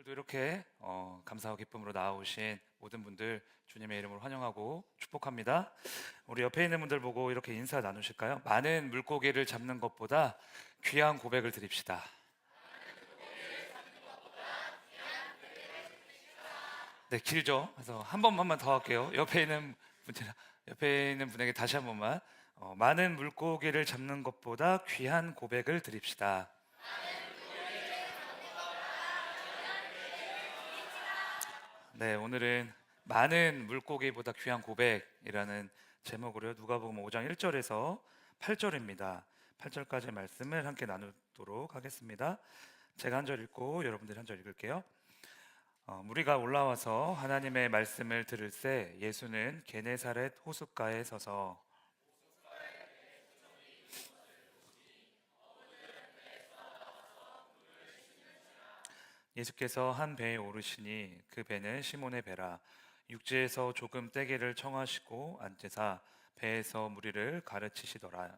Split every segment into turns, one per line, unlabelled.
오늘도 이렇게 감사와 기쁨으로 나아오신 모든 분들 주님의 이름으로 환영하고 축복합니다. 우리 옆에 있는 분들 보고 이렇게 인사 나누실까요? 많은 물고기를 잡는 것보다 귀한 고백을 드립시다. 네, 길죠? 그래서 한 번만만 더 할게요. 옆에 있는 분에게 다시 한 번만. 많은 물고기를 잡는 것보다 귀한 고백을 드립시다. 네, 오늘은 많은 물고기보다 귀한 고백이라는 제목으로 누가복음 5장 1절에서 8절입니다. 8절까지 말씀을 함께 나누도록 하겠습니다. 제가 한 절 읽고 여러분들이 한 절 읽을게요. 무리가 올라와서 하나님의 말씀을 들을새 예수는 게네사렛 호숫가에 서서 예수께서 한 배에 오르시니 그 배는 시몬의 배라. 육지에서 조금 떼기를 청하시고 앉으사 배에서 무리를 가르치시더라.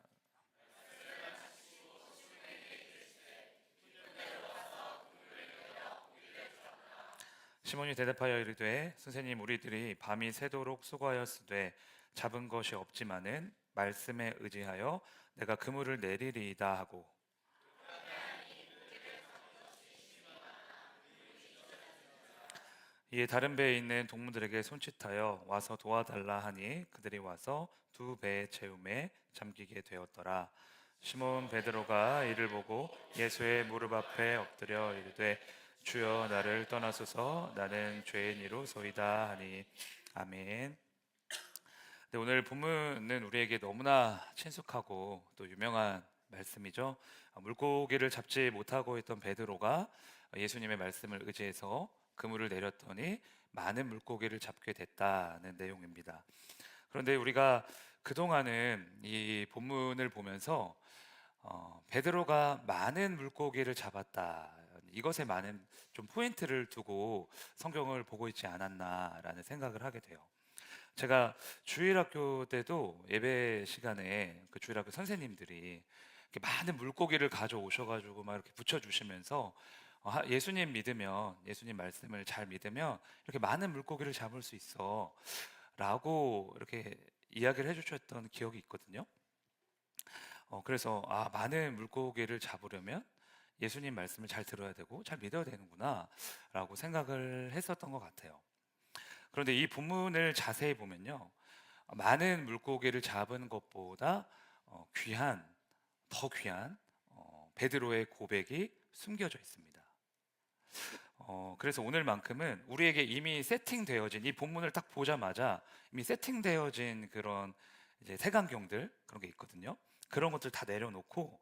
시몬이 대답하여 이르되 선생님, 우리들이 밤이 새도록 수고하였으되 잡은 것이 없지만은 말씀에 의지하여 내가 그물을 내리리이다 하고, 이에 다른 배에 있는 동무들에게 손짓하여 와서 도와달라 하니 그들이 와서 두 배의 채움에 잠기게 되었더라. 시몬 베드로가 이를 보고 예수의 무릎 앞에 엎드려 이르되 주여, 나를 떠나소서, 나는 죄인이로소이다 하니. 아멘. 네, 오늘 본문은 우리에게 너무나 친숙하고 또 유명한 말씀이죠. 물고기를 잡지 못하고 있던 베드로가 예수님의 말씀을 의지해서 그물을 내렸더니 많은 물고기를 잡게 됐다는 내용입니다. 그런데 우리가 그동안은 이 본문을 보면서 베드로가 많은 물고기를 잡았다, 이것에 많은 좀 포인트를 두고 성경을 보고 있지 않았나라는 생각을 하게 돼요. 제가 주일학교 때도 예배 시간에 그 주일학교 선생님들이 이렇게 많은 물고기를 가져오셔가지고 막 이렇게 붙여주시면서 예수님 믿으면, 예수님 말씀을 잘 믿으면 이렇게 많은 물고기를 잡을 수 있어 라고 이렇게 이야기를 해주셨던 기억이 있거든요. 그래서 많은 물고기를 잡으려면 예수님 말씀을 잘 들어야 되고 잘 믿어야 되는구나 라고 생각을 했었던 것 같아요. 그런데 이 본문을 자세히 보면요, 많은 물고기를 잡은 것보다 귀한, 더 귀한 베드로의 고백이 숨겨져 있습니다. 그래서 오늘만큼은 우리에게 이미 세팅되어진, 이 본문을 딱 보자마자 이미 세팅되어진 그런 이제 색안경들, 그런 게 있거든요. 그런 것들 다 내려놓고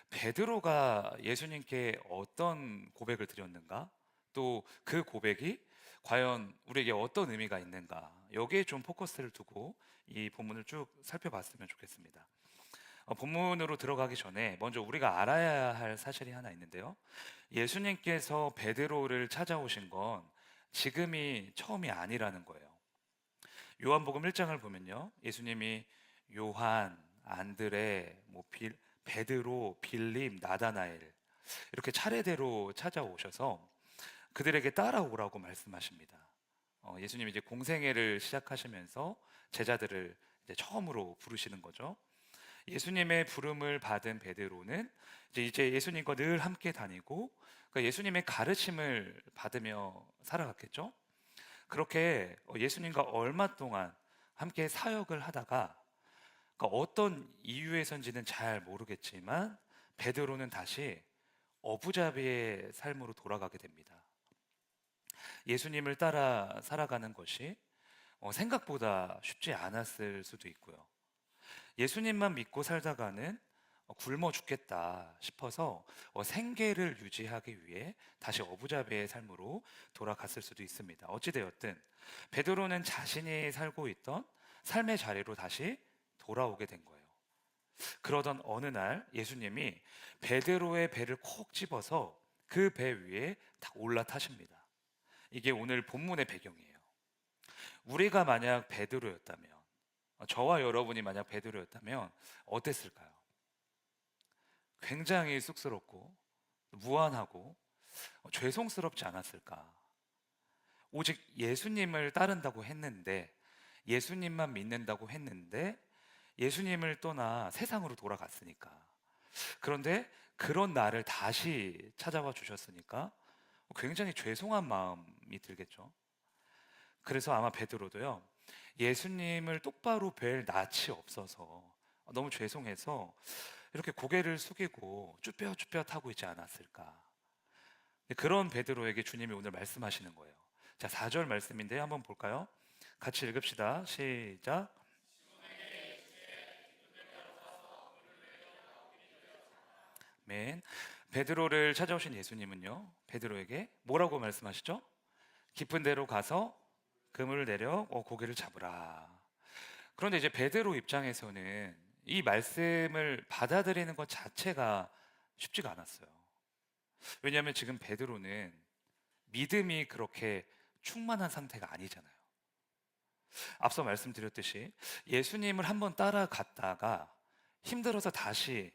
베드로가 예수님께 어떤 고백을 드렸는가, 또 그 고백이 과연 우리에게 어떤 의미가 있는가, 여기에 좀 포커스를 두고 이 본문을 쭉 살펴봤으면 좋겠습니다. 본문으로 들어가기 전에 먼저 우리가 알아야 할 사실이 하나 있는데요. 예수님께서 베드로를 찾아오신 건 지금이 처음이 아니라는 거예요. 요한복음 1장을 보면요, 예수님이 요한, 안드레, 베드로, 빌립, 나다나엘 이렇게 차례대로 찾아오셔서 그들에게 따라오라고 말씀하십니다. 예수님이 이제 공생애를 시작하시면서 제자들을 이제 처음으로 부르시는 거죠. 예수님의 부름을 받은 베드로는 이제 예수님과 늘 함께 다니고, 그러니까 예수님의 가르침을 받으며 살아갔겠죠. 그렇게 예수님과 얼마 동안 함께 사역을 하다가, 그러니까 어떤 이유에선지는 잘 모르겠지만 베드로는 다시 어부잡이의 삶으로 돌아가게 됩니다. 예수님을 따라 살아가는 것이 생각보다 쉽지 않았을 수도 있고요. 예수님만 믿고 살다가는 굶어 죽겠다 싶어서 생계를 유지하기 위해 다시 어부잡이의 삶으로 돌아갔을 수도 있습니다. 어찌되었든 베드로는 자신이 살고 있던 삶의 자리로 다시 돌아오게 된 거예요. 그러던 어느 날 예수님이 베드로의 배를 콕 집어서 그 배 위에 딱 올라타십니다. 이게 오늘 본문의 배경이에요. 우리가 만약 베드로였다면, 저와 여러분이 만약 베드로였다면 어땠을까요? 굉장히 쑥스럽고 무안하고 죄송스럽지 않았을까? 오직 예수님을 따른다고 했는데, 예수님만 믿는다고 했는데, 예수님을 떠나 세상으로 돌아갔으니까. 그런데 그런 나를 다시 찾아와 주셨으니까 굉장히 죄송한 마음이 들겠죠. 그래서 아마 베드로도요, 예수님을 똑바로 뵐 낯이 없어서 너무 죄송해서 이렇게 고개를 숙이고 쭈뼛쭈뼛 하고 있지 않았을까. 그런 베드로에게 주님이 오늘 말씀하시는 거예요. 자, 4절 말씀인데요. 한번 볼까요? 같이 읽읍시다. 시작. 맨. 베드로를 찾아오신 예수님은요, 베드로에게 뭐라고 말씀하시죠? 깊은 데로 가서 그물을 내려 고기를 잡으라. 그런데 이제 베드로 입장에서는 이 말씀을 받아들이는 것 자체가 쉽지가 않았어요. 왜냐하면 지금 베드로는 믿음이 그렇게 충만한 상태가 아니잖아요. 앞서 말씀드렸듯이 예수님을 한번 따라갔다가 힘들어서 다시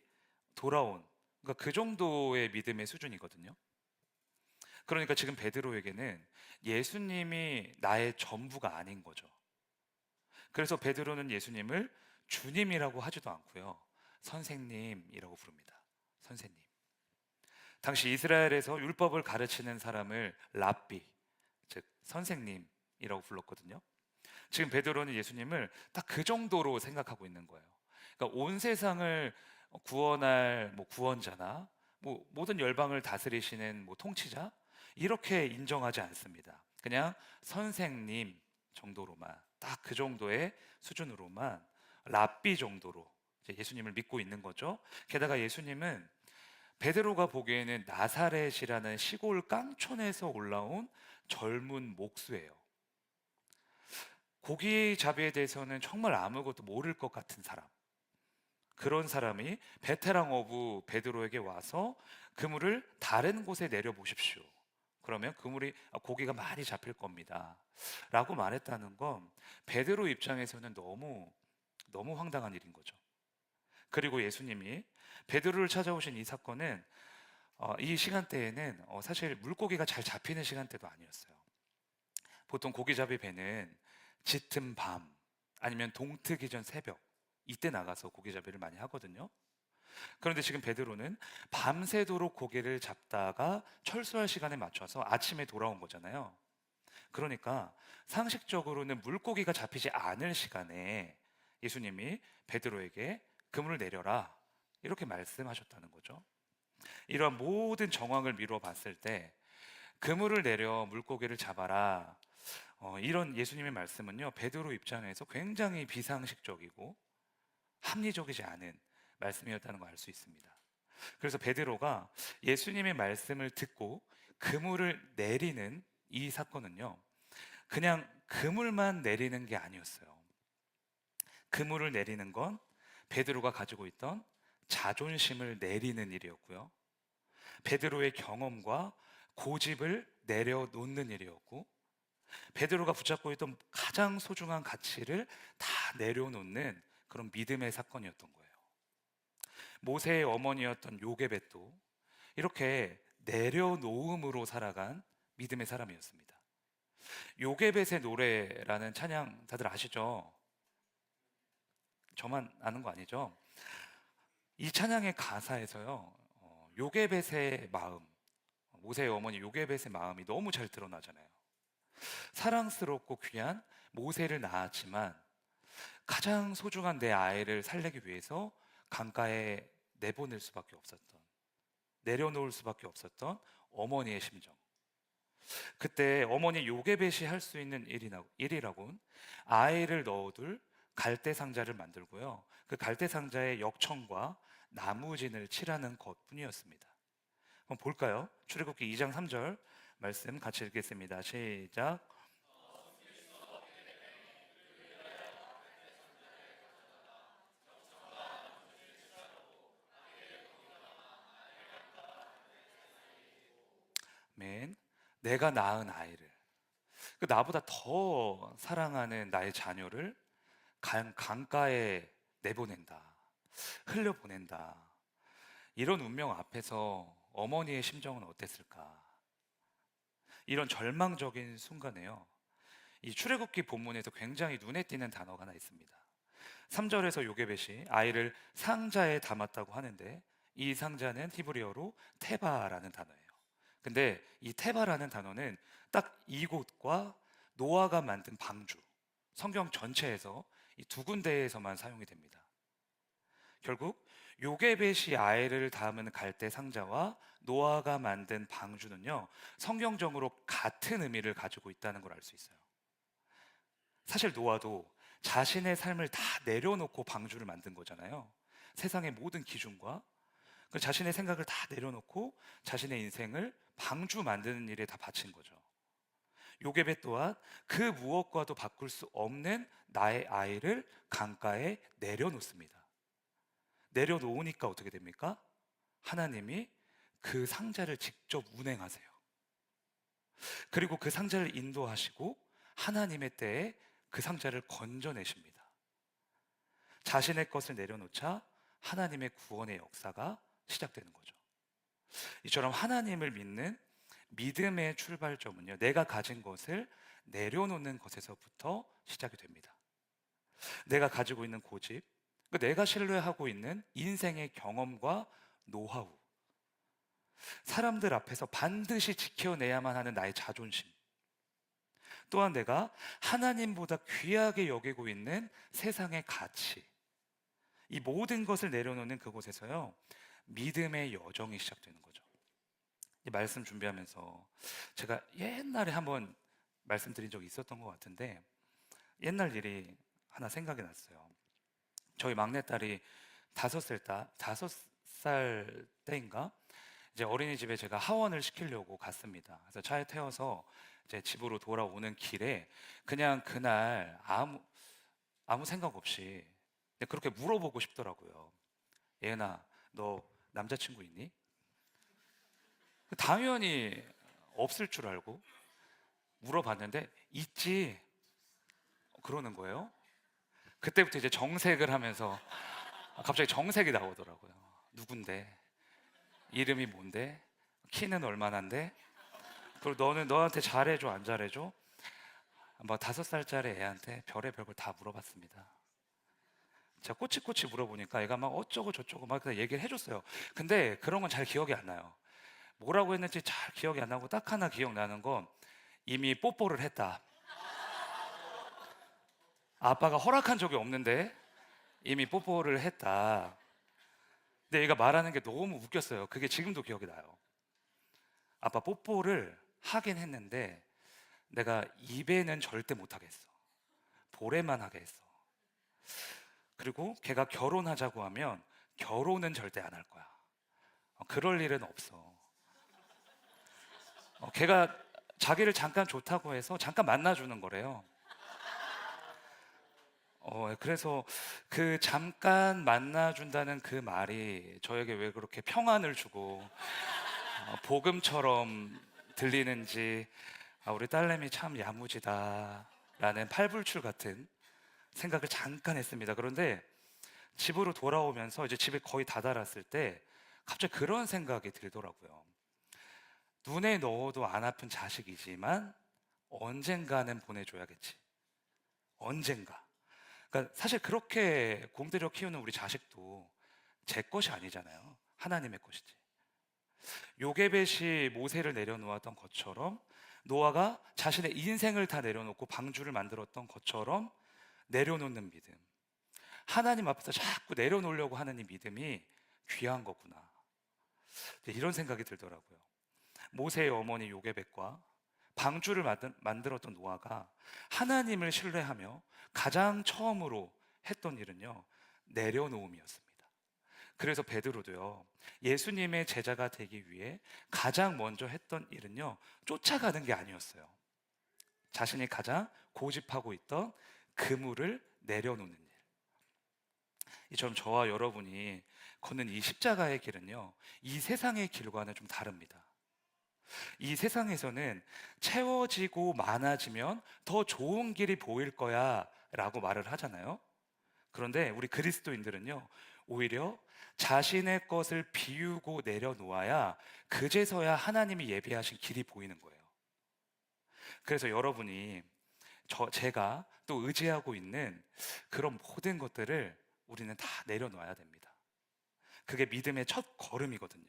돌아온, 그러니까 그 정도의 믿음의 수준이거든요. 그러니까 지금 베드로에게는 예수님이 나의 전부가 아닌 거죠. 그래서 베드로는 예수님을 주님이라고 하지도 않고요, 선생님이라고 부릅니다. 선생님. 당시 이스라엘에서 율법을 가르치는 사람을 랍비, 즉 선생님이라고 불렀거든요. 지금 베드로는 예수님을 딱 그 정도로 생각하고 있는 거예요. 그러니까 온 세상을 구원할 구원자나 모든 열방을 다스리시는 통치자, 이렇게 인정하지 않습니다. 그냥 선생님 정도로만, 딱 그 정도의 수준으로만, 랍비 정도로 이제 예수님을 믿고 있는 거죠. 게다가 예수님은 베드로가 보기에는 나사렛이라는 시골 깡촌에서 올라온 젊은 목수예요. 고기잡이에 대해서는 정말 아무것도 모를 것 같은 사람, 그런 사람이 베테랑 어부 베드로에게 와서 그물을 다른 곳에 내려보십시오, 그러면 그물이 고기가 많이 잡힐 겁니다 라고 말했다는 건 베드로 입장에서는 너무 너무 황당한 일인 거죠. 그리고 예수님이 베드로를 찾아오신 이 사건은 이 시간대에는 사실 물고기가 잘 잡히는 시간대도 아니었어요. 보통 고기잡이 배는 짙은 밤 아니면 동트기 전 새벽, 이때 나가서 고기잡이를 많이 하거든요. 그런데 지금 베드로는 밤새도록 고기를 잡다가 철수할 시간에 맞춰서 아침에 돌아온 거잖아요. 그러니까 상식적으로는 물고기가 잡히지 않을 시간에 예수님이 베드로에게 그물을 내려라, 이렇게 말씀하셨다는 거죠. 이러한 모든 정황을 미루어 봤을 때 그물을 내려 물고기를 잡아라, 이런 예수님의 말씀은요, 베드로 입장에서 굉장히 비상식적이고 합리적이지 않은 말씀이었다는 걸 알 수 있습니다. 그래서 베드로가 예수님의 말씀을 듣고 그물을 내리는 이 사건은요, 그냥 그물만 내리는 게 아니었어요. 그물을 내리는 건 베드로가 가지고 있던 자존심을 내리는 일이었고요, 베드로의 경험과 고집을 내려놓는 일이었고, 베드로가 붙잡고 있던 가장 소중한 가치를 다 내려놓는 그런 믿음의 사건이었던 거예요. 모세의 어머니였던 요게벳도 이렇게 내려놓음으로 살아간 믿음의 사람이었습니다. 요게벳의 노래라는 찬양 다들 아시죠? 저만 아는 거 아니죠? 이 찬양의 가사에서요, 요게벳의 마음, 모세의 어머니 요게벳의 마음이 너무 잘 드러나잖아요. 사랑스럽고 귀한 모세를 낳았지만 가장 소중한 내 아이를 살리기 위해서 강가에 내보낼 수밖에 없었던, 내려놓을 수밖에 없었던 어머니의 심정. 그때 어머니 요게벳이 할 수 있는 일이라곤 아이를 넣어둘 갈대 상자를 만들고요, 그 갈대 상자에 역청과 나무진을 칠하는 것뿐이었습니다. 한번 볼까요? 출애굽기 2장 3절 말씀 같이 읽겠습니다. 시작. 맨. 내가 낳은 아이를, 그 나보다 더 사랑하는 나의 자녀를 강가에 내보낸다, 흘려보낸다. 이런 운명 앞에서 어머니의 심정은 어땠을까? 이런 절망적인 순간에요, 이 출애굽기 본문에서 굉장히 눈에 띄는 단어가 하나 있습니다. 3절에서 요게벳이 아이를 상자에 담았다고 하는데, 이 상자는 히브리어로 테바라는 단어예요. 근데 이 테바라는 단어는 딱 이곳과 노아가 만든 방주, 성경 전체에서 이 두 군데에서만 사용이 됩니다. 결국 요게벳이 아이를 담은 갈대 상자와 노아가 만든 방주는요, 성경적으로 같은 의미를 가지고 있다는 걸 알 수 있어요. 사실 노아도 자신의 삶을 다 내려놓고 방주를 만든 거잖아요. 세상의 모든 기준과 그 자신의 생각을 다 내려놓고 자신의 인생을 방주 만드는 일에 다 바친 거죠. 요게벳 또한 그 무엇과도 바꿀 수 없는 나의 아이를 강가에 내려놓습니다. 내려놓으니까 어떻게 됩니까? 하나님이 그 상자를 직접 운행하세요. 그리고 그 상자를 인도하시고 하나님의 때에 그 상자를 건져내십니다. 자신의 것을 내려놓자 하나님의 구원의 역사가 시작되는 거죠. 이처럼 하나님을 믿는 믿음의 출발점은요, 내가 가진 것을 내려놓는 것에서부터 시작이 됩니다. 내가 가지고 있는 고집, 내가 신뢰하고 있는 인생의 경험과 노하우, 사람들 앞에서 반드시 지켜내야만 하는 나의 자존심, 또한 내가 하나님보다 귀하게 여기고 있는 세상의 가치, 이 모든 것을 내려놓는 그곳에서요, 믿음의 여정이 시작되는 거죠. 이 말씀 준비하면서 제가 옛날에 한번 말씀드린 적이 있었던 것 같은데, 옛날 일이 하나 생각이 났어요. 저희 막내딸이 5살 때인가 이제 어린이집에 제가 하원을 시키려고 갔습니다. 그래서 차에 태워서 이제 집으로 돌아오는 길에 그냥 그날 아무 생각 없이 그렇게 물어보고 싶더라고요. 예은아, 너 남자친구 있니? 당연히 없을 줄 알고 물어봤는데 있지 그러는 거예요. 그때부터 이제 정색을 하면서 갑자기 정색이 나오더라고요. 누군데? 이름이 뭔데? 키는 얼마나인데? 그리고 너는 너한테 잘해줘 안 잘해줘? 뭐 5살짜리 애한테 별의별 걸 다 물어봤습니다. 제가 꼬치꼬치 물어보니까 애가 막 어쩌고 저쩌고 막 얘기를 해줬어요. 근데 그런 건 잘 기억이 안 나요. 뭐라고 했는지 잘 기억이 안 나고 딱 하나 기억나는 건 이미 뽀뽀를 했다. 아빠가 허락한 적이 없는데 이미 뽀뽀를 했다. 근데 얘가 말하는 게 너무 웃겼어요. 그게 지금도 기억이 나요. 아빠 뽀뽀를 하긴 했는데 내가 입에는 절대 못 하겠어. 볼에만 하게 했어. 그리고 걔가 결혼하자고 하면 결혼은 절대 안 할 거야. 그럴 일은 없어. 걔가 자기를 잠깐 좋다고 해서 잠깐 만나주는 거래요. 그래서 그 잠깐 만나준다는 그 말이 저에게 왜 그렇게 평안을 주고 복음처럼 들리는지, 우리 딸내미 참 야무지다 라는 팔불출 같은 생각을 잠깐 했습니다. 그런데 집으로 돌아오면서 이제 집에 거의 다다랐을 때 갑자기 그런 생각이 들더라고요. 눈에 넣어도 안 아픈 자식이지만 언젠가는 보내줘야겠지. 언젠가. 그러니까 사실 그렇게 공들여 키우는 우리 자식도 제 것이 아니잖아요. 하나님의 것이지. 요게벳이 모세를 내려놓았던 것처럼 노아가 자신의 인생을 다 내려놓고 방주를 만들었던 것처럼 내려놓는 믿음, 하나님 앞에서 자꾸 내려놓으려고 하는 이 믿음이 귀한 거구나, 이런 생각이 들더라고요. 모세의 어머니 요게벳과 방주를 만들었던 노아가 하나님을 신뢰하며 가장 처음으로 했던 일은요, 내려놓음이었습니다. 그래서 베드로도요, 예수님의 제자가 되기 위해 가장 먼저 했던 일은요, 쫓아가는 게 아니었어요. 자신이 가장 고집하고 있던 그물을 내려놓는 일. 이처럼 저와 여러분이 걷는 이 십자가의 길은요, 이 세상의 길과는 좀 다릅니다. 이 세상에서는 채워지고 많아지면 더 좋은 길이 보일 거야 라고 말을 하잖아요. 그런데 우리 그리스도인들은요, 오히려 자신의 것을 비우고 내려놓아야 그제서야 하나님이 예비하신 길이 보이는 거예요. 그래서 여러분이 제가 또 의지하고 있는 그런 모든 것들을 우리는 다 내려놓아야 됩니다. 그게 믿음의 첫 걸음이거든요.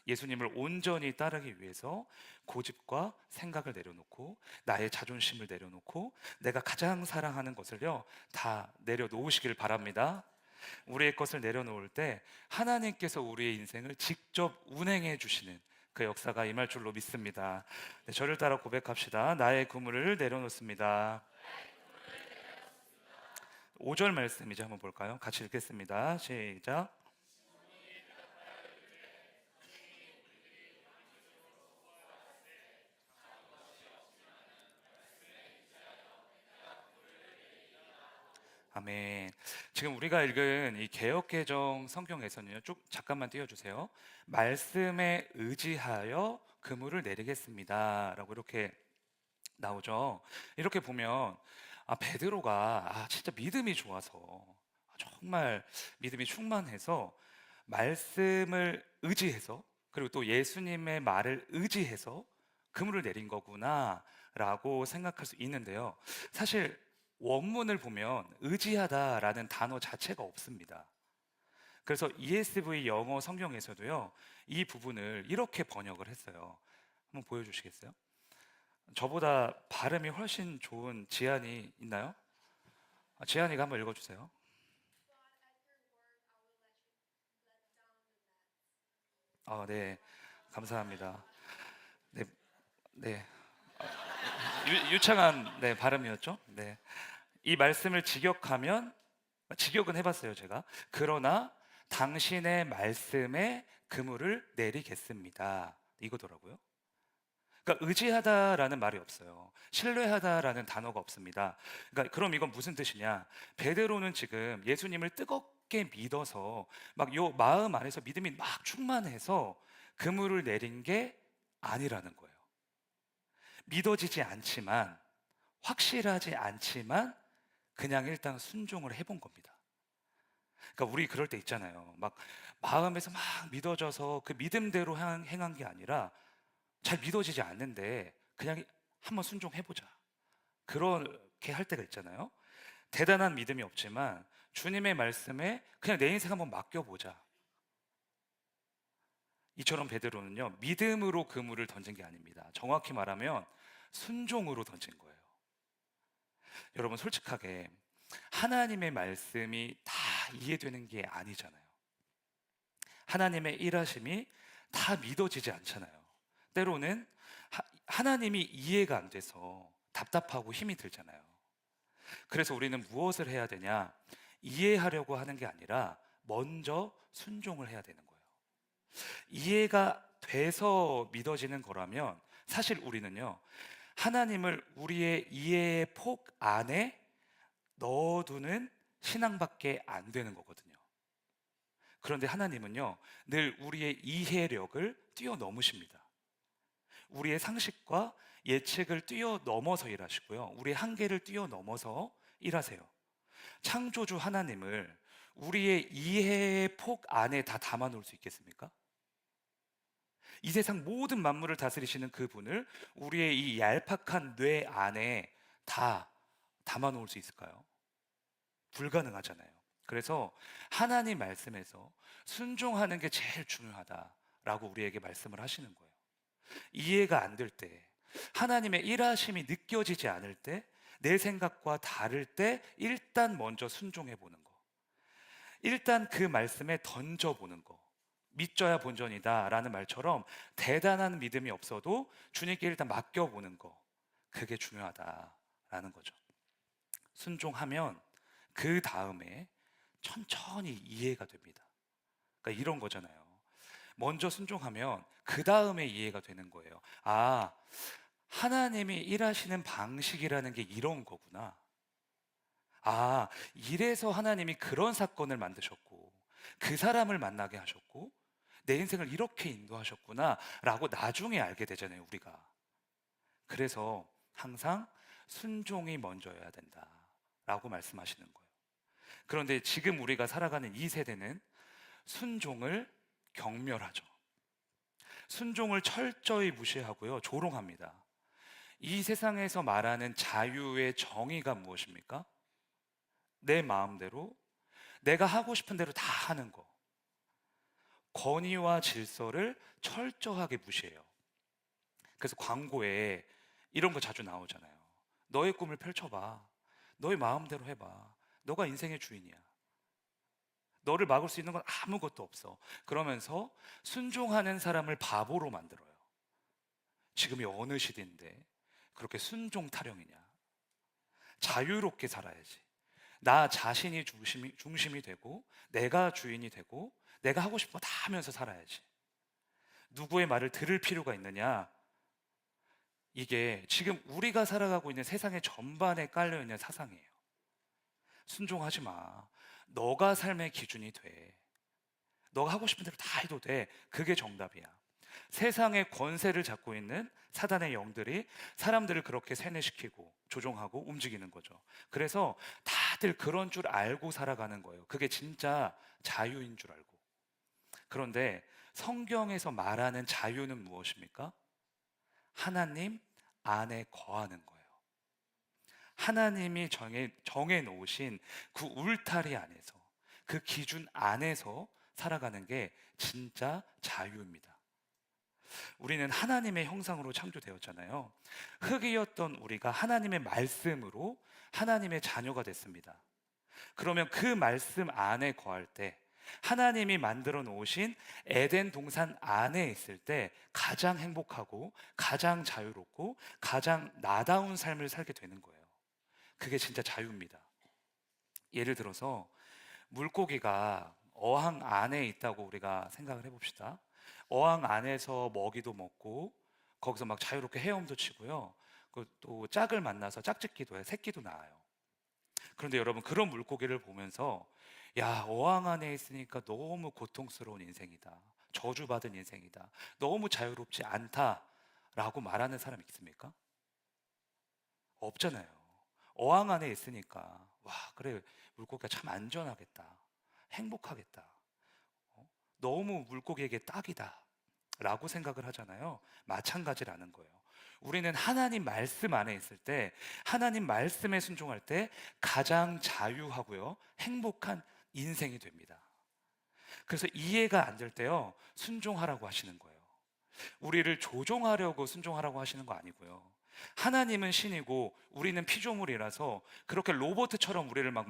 예수님을 온전히 따르기 위해서 고집과 생각을 내려놓고 나의 자존심을 내려놓고 내가 가장 사랑하는 것을요 다 내려놓으시길 바랍니다. 우리의 것을 내려놓을 때 하나님께서 우리의 인생을 직접 운행해 주시는 그 역사가 임할 줄로 믿습니다. 네, 저를 따라 고백합시다. 나의 그물을 내려놓습니다. 5절 말씀 이제 한번 볼까요? 같이 읽겠습니다. 시작. 아멘. 지금 우리가 읽은 이 개역개정 성경에서는요, 쭉 잠깐만 띄워주세요. 말씀에 의지하여 그물을 내리겠습니다라고 이렇게 나오죠. 이렇게 보면 베드로가 진짜 믿음이 좋아서 정말 믿음이 충만해서 말씀을 의지해서 그리고 또 예수님의 말을 의지해서 그물을 내린 거구나라고 생각할 수 있는데요. 사실 원문을 보면 의지하다라는 단어 자체가 없습니다. 그래서 ESV 영어 성경에서도요, 이 부분을 이렇게 번역을 했어요. 한번 보여주시겠어요? 저보다 발음이 훨씬 좋은 지안이 있나요? 지안이가 한번 읽어주세요. 네, 감사합니다. 네, 네, 유창한 네, 발음이었죠. 네, 이 말씀을 직역은 해봤어요, 제가. 그러나 당신의 말씀에 그물을 내리겠습니다. 이거더라고요. 그러니까 의지하다라는 말이 없어요. 신뢰하다라는 단어가 없습니다. 그러니까 그럼 이건 무슨 뜻이냐? 베드로는 지금 예수님을 뜨겁게 믿어서 막 요 마음 안에서 믿음이 막 충만해서 그물을 내린 게 아니라는 거예요. 믿어지지 않지만 확실하지 않지만 그냥 일단 순종을 해본 겁니다. 그러니까 우리 그럴 때 있잖아요. 막 마음에서 막 믿어져서 그 믿음대로 행한 게 아니라 잘 믿어지지 않는데 그냥 한번 순종해보자. 그렇게 할 때가 있잖아요. 대단한 믿음이 없지만 주님의 말씀에 그냥 내 인생 한번 맡겨보자. 이처럼 베드로는요, 믿음으로 그물을 던진 게 아닙니다. 정확히 말하면 순종으로 던진 거예요. 여러분 솔직하게 하나님의 말씀이 다 이해되는 게 아니잖아요. 하나님의 일하심이 다 믿어지지 않잖아요. 때로는 하나님이 이해가 안 돼서 답답하고 힘이 들잖아요. 그래서 우리는 무엇을 해야 되냐? 이해하려고 하는 게 아니라 먼저 순종을 해야 되는 거예요. 이해가 돼서 믿어지는 거라면 사실 우리는요, 하나님을 우리의 이해의 폭 안에 넣어두는 신앙밖에 안 되는 거거든요. 그런데 하나님은요, 늘 우리의 이해력을 뛰어넘으십니다. 우리의 상식과 예측을 뛰어넘어서 일하시고요, 우리의 한계를 뛰어넘어서 일하세요. 창조주 하나님을 우리의 이해의 폭 안에 다 담아놓을 수 있겠습니까? 이 세상 모든 만물을 다스리시는 그분을 우리의 이 얄팍한 뇌 안에 다 담아놓을 수 있을까요? 불가능하잖아요. 그래서 하나님 말씀에서 순종하는 게 제일 중요하다라고 우리에게 말씀을 하시는 거예요. 이해가 안 될 때, 하나님의 일하심이 느껴지지 않을 때, 내 생각과 다를 때 일단 먼저 순종해 보는 거. 일단 그 말씀에 던져 보는 거. 믿져야 본전이다 라는 말처럼 대단한 믿음이 없어도 주님께 일단 맡겨보는 거. 그게 중요하다라는 거죠. 순종하면 그 다음에 천천히 이해가 됩니다. 그러니까 이런 거잖아요. 먼저 순종하면 그 다음에 이해가 되는 거예요. 하나님이 일하시는 방식이라는 게 이런 거구나. 이래서 하나님이 그런 사건을 만드셨고 그 사람을 만나게 하셨고 내 인생을 이렇게 인도하셨구나 라고 나중에 알게 되잖아요, 우리가. 그래서 항상 순종이 먼저여야 된다 라고 말씀하시는 거예요. 그런데 지금 우리가 살아가는 이 세대는 순종을 경멸하죠. 순종을 철저히 무시하고요, 조롱합니다. 이 세상에서 말하는 자유의 정의가 무엇입니까? 내 마음대로 내가 하고 싶은 대로 다 하는 거. 권위와 질서를 철저하게 무시해요. 그래서 광고에 이런 거 자주 나오잖아요. 너의 꿈을 펼쳐봐. 너의 마음대로 해봐. 너가 인생의 주인이야. 너를 막을 수 있는 건 아무것도 없어. 그러면서 순종하는 사람을 바보로 만들어요. 지금이 어느 시대인데 그렇게 순종 타령이냐? 자유롭게 살아야지. 나 자신이 중심이 되고, 내가 주인이 되고, 내가 하고 싶은 거 다 하면서 살아야지. 누구의 말을 들을 필요가 있느냐? 이게 지금 우리가 살아가고 있는 세상의 전반에 깔려있는 사상이에요. 순종하지 마. 너가 삶의 기준이 돼. 너가 하고 싶은 대로 다 해도 돼. 그게 정답이야. 세상의 권세를 잡고 있는 사단의 영들이 사람들을 그렇게 세뇌시키고 조종하고 움직이는 거죠. 그래서 다들 그런 줄 알고 살아가는 거예요. 그게 진짜 자유인 줄 알고. 그런데 성경에서 말하는 자유는 무엇입니까? 하나님 안에 거하는 거예요. 하나님이 정해 놓으신 그 울타리 안에서, 그 기준 안에서 살아가는 게 진짜 자유입니다. 우리는 하나님의 형상으로 창조되었잖아요. 흙이었던 우리가 하나님의 말씀으로 하나님의 자녀가 됐습니다. 그러면 그 말씀 안에 거할 때, 하나님이 만들어 놓으신 에덴 동산 안에 있을 때 가장 행복하고 가장 자유롭고 가장 나다운 삶을 살게 되는 거예요. 그게 진짜 자유입니다. 예를 들어서 물고기가 어항 안에 있다고 우리가 생각을 해봅시다. 어항 안에서 먹이도 먹고 거기서 막 자유롭게 헤엄도 치고요. 또 짝을 만나서 짝짓기도 해, 새끼도 낳아요. 그런데 여러분, 그런 물고기를 보면서 야, 어항 안에 있으니까 너무 고통스러운 인생이다. 저주받은 인생이다. 너무 자유롭지 않다라고 말하는 사람 있습니까? 없잖아요. 어항 안에 있으니까 와, 그래, 물고기가 참 안전하겠다. 행복하겠다. 너무 물고기에게 딱이다 라고 생각을 하잖아요. 마찬가지라는 거예요. 우리는 하나님 말씀 안에 있을 때, 하나님 말씀에 순종할 때 가장 자유하고요, 행복한 인생이 됩니다. 그래서 이해가 안 될 때요, 순종하라고 하시는 거예요. 우리를 조종하려고 순종하라고 하시는 거 아니고요. 하나님은 신이고 우리는 피조물이라서 그렇게 로봇처럼 우리를 막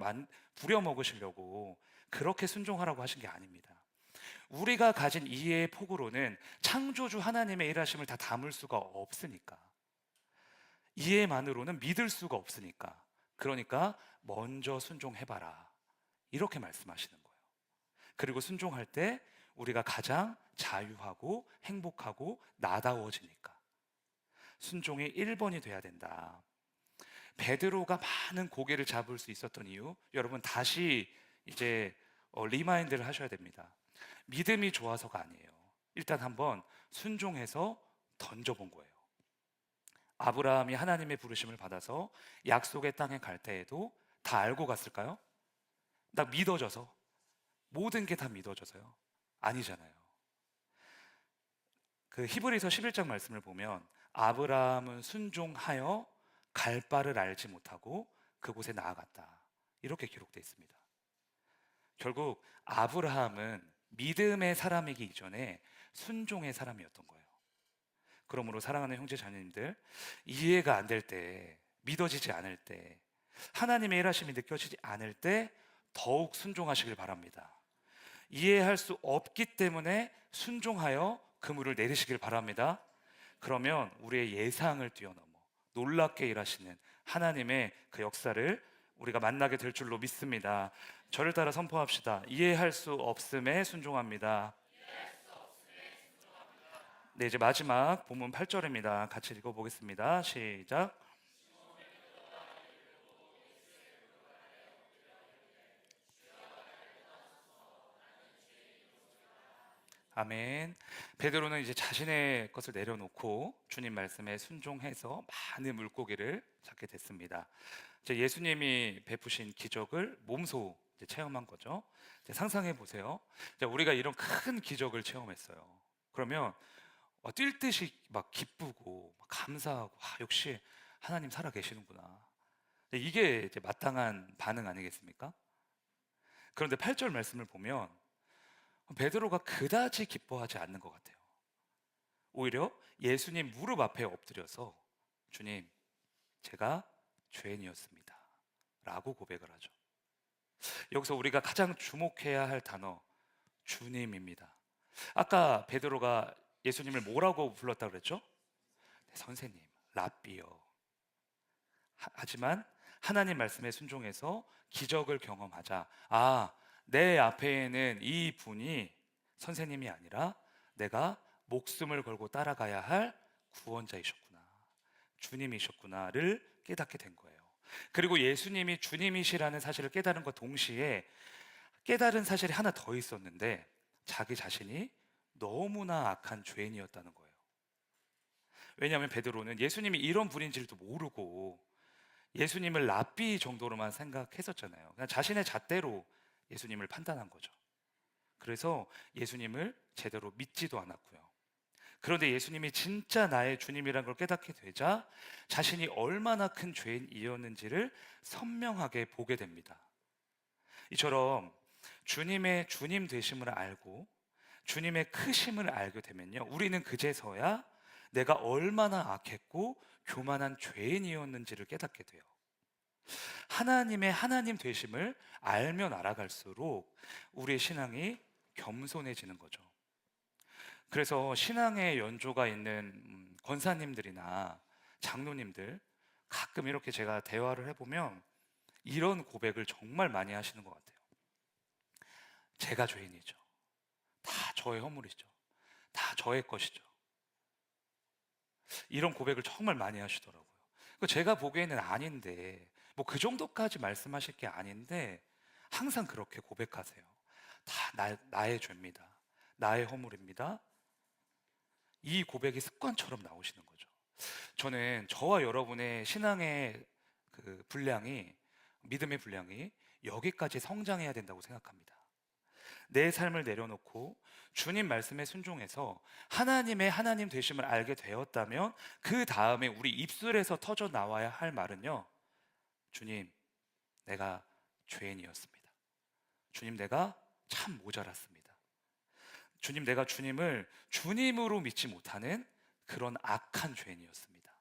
부려먹으시려고 그렇게 순종하라고 하신 게 아닙니다. 우리가 가진 이해의 폭으로는 창조주 하나님의 일하심을 다 담을 수가 없으니까, 이해만으로는 믿을 수가 없으니까, 그러니까 먼저 순종해봐라 이렇게 말씀하시는 거예요. 그리고 순종할 때 우리가 가장 자유하고 행복하고 나다워지니까 순종이 1번이 돼야 된다. 베드로가 많은 고개를 잡을 수 있었던 이유, 여러분 다시 이제 리마인드를 하셔야 됩니다. 믿음이 좋아서가 아니에요. 일단 한번 순종해서 던져본 거예요. 아브라함이 하나님의 부르심을 받아서 약속의 땅에 갈 때에도 다 알고 갔을까요? 나 믿어져서, 모든 게 다 믿어져서요? 아니잖아요. 그 히브리서 11장 말씀을 보면 아브라함은 순종하여 갈 바를 알지 못하고 그곳에 나아갔다, 이렇게 기록되어 있습니다. 결국 아브라함은 믿음의 사람이기 이전에 순종의 사람이었던 거예요. 그러므로 사랑하는 형제 자매님들, 이해가 안 될 때, 믿어지지 않을 때, 하나님의 일하심이 느껴지지 않을 때 더욱 순종하시길 바랍니다. 이해할 수 없기 때문에 순종하여 그물을 내리시길 바랍니다. 그러면 우리의 예상을 뛰어넘어 놀랍게 일하시는 하나님의 그 역사를 우리가 만나게 될 줄로 믿습니다. 저를 따라 선포합시다. 이해할 수 없음에 순종합니다. 네, 이제 마지막 본문 8절입니다. 같이 읽어보겠습니다. 시작. 아멘. 베드로는 이제 자신의 것을 내려놓고 주님 말씀에 순종해서 많은 물고기를 잡게 됐습니다. 이제 예수님이 베푸신 기적을 몸소 이제 체험한 거죠. 이제 상상해 보세요. 이제 우리가 이런 큰 기적을 체험했어요. 그러면 뛸 듯이 막 기쁘고 막 감사하고, 역시 하나님 살아 계시는구나. 이게 이제 마땅한 반응 아니겠습니까? 그런데 8절 말씀을 보면 베드로가 그다지 기뻐하지 않는 것 같아요. 오히려 예수님 무릎 앞에 엎드려서 주님, 제가 죄인이었습니다 라고 고백을 하죠. 여기서 우리가 가장 주목해야 할 단어, 주님입니다. 아까 베드로가 예수님을 뭐라고 불렀다고 그랬죠? 네, 선생님, 랍비요. 하지만 하나님 말씀에 순종해서 기적을 경험하자, 내 앞에는 이 분이 선생님이 아니라 내가 목숨을 걸고 따라가야 할 구원자이셨구나, 주님이셨구나를 깨닫게 된 거예요. 그리고 예수님이 주님이시라는 사실을 깨달은 것 동시에 깨달은 사실이 하나 더 있었는데, 자기 자신이 너무나 악한 죄인이었다는 거예요. 왜냐하면 베드로는 예수님이 이런 분인지도 모르고 예수님을 랍비 정도로만 생각했었잖아요. 그냥 자신의 잣대로 예수님을 판단한 거죠. 그래서 예수님을 제대로 믿지도 않았고요. 그런데 예수님이 진짜 나의 주님이라는 걸 깨닫게 되자 자신이 얼마나 큰 죄인이었는지를 선명하게 보게 됩니다. 이처럼 주님의 주님 되심을 알고 주님의 크심을 알게 되면요, 우리는 그제서야 내가 얼마나 악했고 교만한 죄인이었는지를 깨닫게 돼요. 하나님의 하나님 되심을 알면 알아갈수록 우리의 신앙이 겸손해지는 거죠. 그래서 신앙의 연조가 있는 권사님들이나 장로님들, 가끔 이렇게 제가 대화를 해보면 이런 고백을 정말 많이 하시는 것 같아요. 제가 죄인이죠. 다 저의 허물이죠. 다 저의 것이죠. 이런 고백을 정말 많이 하시더라고요. 제가 보기에는 아닌데, 뭐 그 정도까지 말씀하실 게 아닌데 항상 그렇게 고백하세요. 다 나의 죄입니다. 나의 허물입니다. 이 고백이 습관처럼 나오시는 거죠. 저는 저와 여러분의 신앙의 그 분량이, 믿음의 분량이 여기까지 성장해야 된다고 생각합니다. 내 삶을 내려놓고 주님 말씀에 순종해서 하나님의 하나님 되심을 알게 되었다면 그 다음에 우리 입술에서 터져 나와야 할 말은요, 주님, 내가 죄인이었습니다. 주님, 내가 참 모자랐습니다. 주님, 내가 주님을 주님으로 믿지 못하는 그런 악한 죄인이었습니다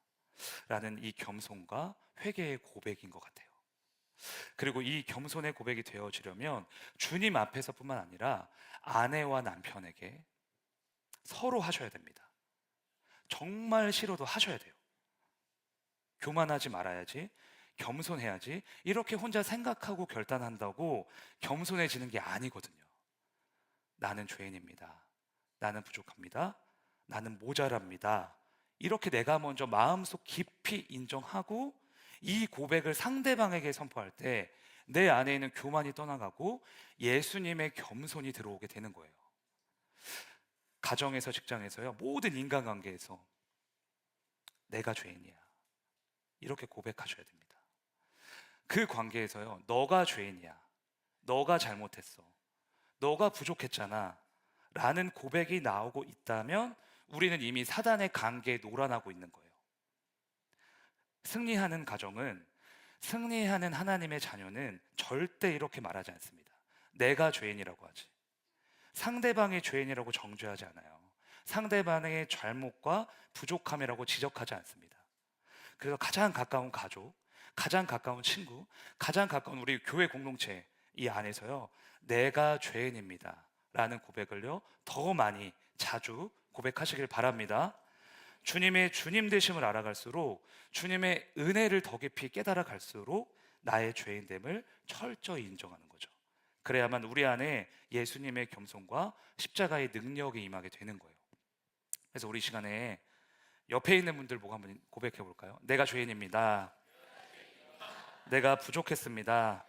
라는 이 겸손과 회개의 고백인 것 같아요. 그리고 이 겸손의 고백이 되어지려면 주님 앞에서뿐만 아니라 아내와 남편에게 서로 하셔야 됩니다. 정말 싫어도 하셔야 돼요. 교만하지 말아야지, 겸손해야지, 이렇게 혼자 생각하고 결단한다고 겸손해지는 게 아니거든요. 나는 죄인입니다. 나는 부족합니다. 나는 모자랍니다. 이렇게 내가 먼저 마음속 깊이 인정하고 이 고백을 상대방에게 선포할 때 내 안에 있는 교만이 떠나가고 예수님의 겸손이 들어오게 되는 거예요. 가정에서, 직장에서요, 모든 인간관계에서 내가 죄인이야, 이렇게 고백하셔야 됩니다. 그 관계에서요, 너가 죄인이야, 너가 잘못했어, 너가 부족했잖아 라는 고백이 나오고 있다면 우리는 이미 사단의 관계에 놀아나고 있는 거예요. 승리하는 가정은, 승리하는 하나님의 자녀는 절대 이렇게 말하지 않습니다. 내가 죄인이라고 하지, 상대방의 죄인이라고 정죄하지 않아요. 상대방의 잘못과 부족함이라고 지적하지 않습니다. 그래서 가장 가까운 가족, 가장 가까운 친구, 가장 가까운 우리 교회 공동체 이 안에서요, 내가 죄인입니다 라는 고백을요, 더 많이 자주 고백하시길 바랍니다. 주님의 주님 되심을 알아갈수록, 주님의 은혜를 더 깊이 깨달아 갈수록 나의 죄인됨을 철저히 인정하는 거죠. 그래야만 우리 안에 예수님의 겸손과 십자가의 능력이 임하게 되는 거예요. 그래서 우리 시간에 옆에 있는 분들 보고 한번 고백해 볼까요? 내가 죄인입니다. 내가 부족했습니다.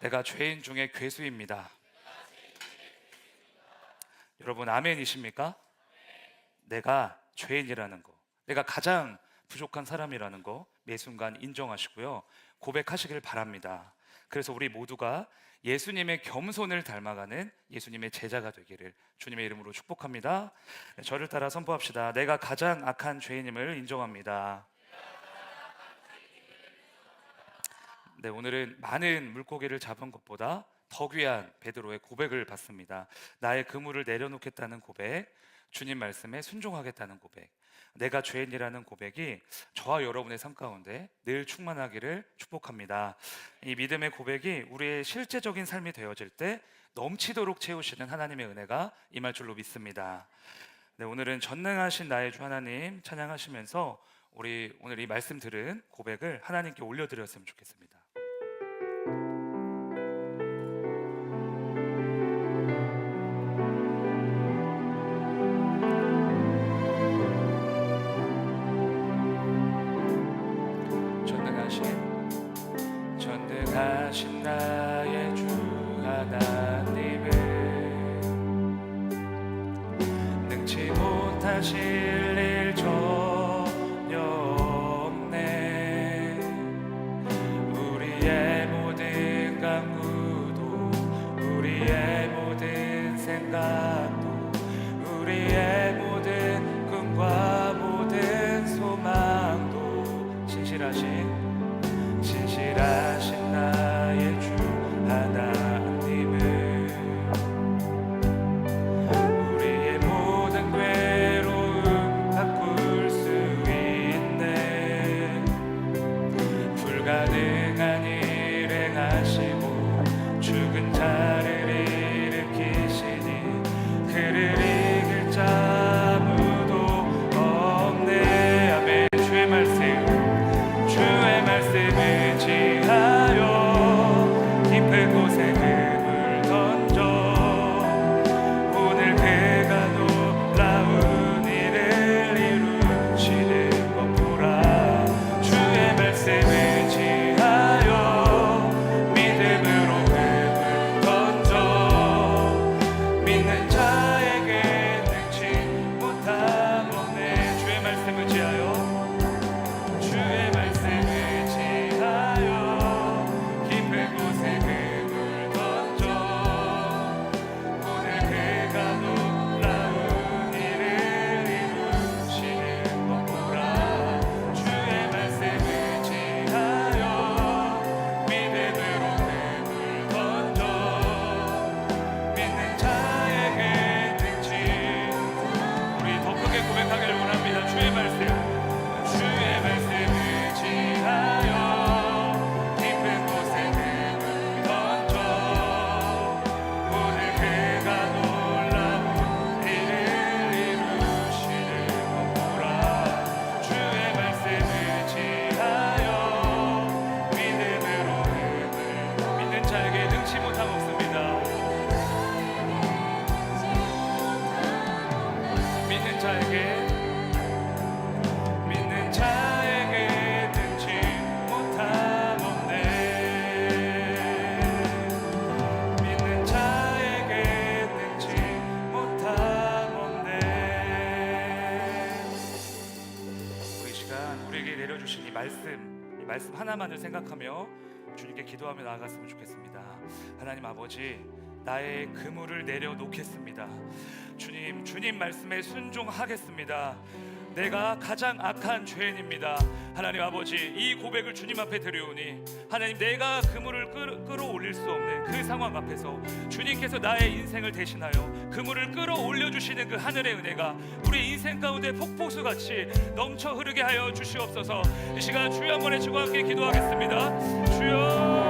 내가 죄인 중에 괴수입니다. 여러분 아멘이십니까? 내가 죄인이라는 거, 내가 가장 부족한 사람이라는 거 매 순간 인정하시고요, 고백하시길 바랍니다. 그래서 우리 모두가 예수님의 겸손을 닮아가는 예수님의 제자가 되기를 주님의 이름으로 축복합니다. 네, 저를 따라 선포합시다. 내가 가장 악한 죄인임을 인정합니다. 네, 오늘은 많은 물고기를 잡은 것보다 더 귀한 베드로의 고백을 받습니다. 나의 그물을 내려놓겠다는 고백, 주님 말씀에 순종하겠다는 고백, 내가 죄인이라는 고백이 저와 여러분의 삶 가운데 늘 충만하기를 축복합니다. 이 믿음의 고백이 우리의 실제적인 삶이 되어질 때 넘치도록 채우시는 하나님의 은혜가 임할 줄로 믿습니다. 네, 오늘은 전능하신 나의 주 하나님 찬양하시면서 우리 오늘 이 말씀 들은 고백을 하나님께 올려드렸으면 좋겠습니다. 전능하신 나의 주 하나님은 능치 못하실 일 전혀 없네. 우리의 모든 강구도 우리의 모든 생각도 우리의 모든 꿈과 모든 소망도 신실하신 나의 주 하나님은 우리의 모든 괴로움 바꿀 수 있네. 불가능한 일 행하시고 죽은 자를 일으키시니 그를 이길 자 아무도 없네. 아멘. 주의 말씀을 지하여 깊은 곳에 금을 던져 오늘 그가 놀라운 일을 이루시는 것 보라. 주의 말씀을 지하여 믿음으로 금을 던져 믿는 자에게 능치 못함 없네. 주의 말씀을 지하여 주의 말씀을 지하여 깊은 곳에 금을 던져 오늘 그가 놀라운 일을 이루시는 것 보라. 주의 말씀을 지하여 믿음으로 금을 던져 믿는 자에게 능치. 우리 더 크게 고백하기를 원합니다. 주의 말씀을 지하여 깊은 곳에 금을 던져 오늘 그가 놀라운 일을 이루시는 것 보라. 주의 말씀을 지하여 믿음으로 금을 믿는 자에게 능치 못함 없습니다. 믿는 자에게 능치 못함 없네. 믿는 자에게 능치 못함 없네. 우리 시간 우리에게 내려주신 이 말씀 하나만을 생각하며 주님께 기도하며 나아갔으면 좋겠습니다. 하나님 아버지, 나의 그물을 내려놓겠습니다. 주님 말씀에 순종하겠습니다. 내가 가장 악한 죄인입니다. 하나님 아버지, 이 고백을 주님 앞에 드려오니 하나님, 내가 그물을 끌어올릴 수 없는 그 상황 앞에서 주님께서 나의 인생을 대신하여 그물을 끌어올려 주시는 그 하늘의 은혜가 우리 인생 가운데 폭포수같이 넘쳐 흐르게 하여 주시옵소서. 이 시간 주여 한번 외치고 함께 기도하겠습니다. 주여.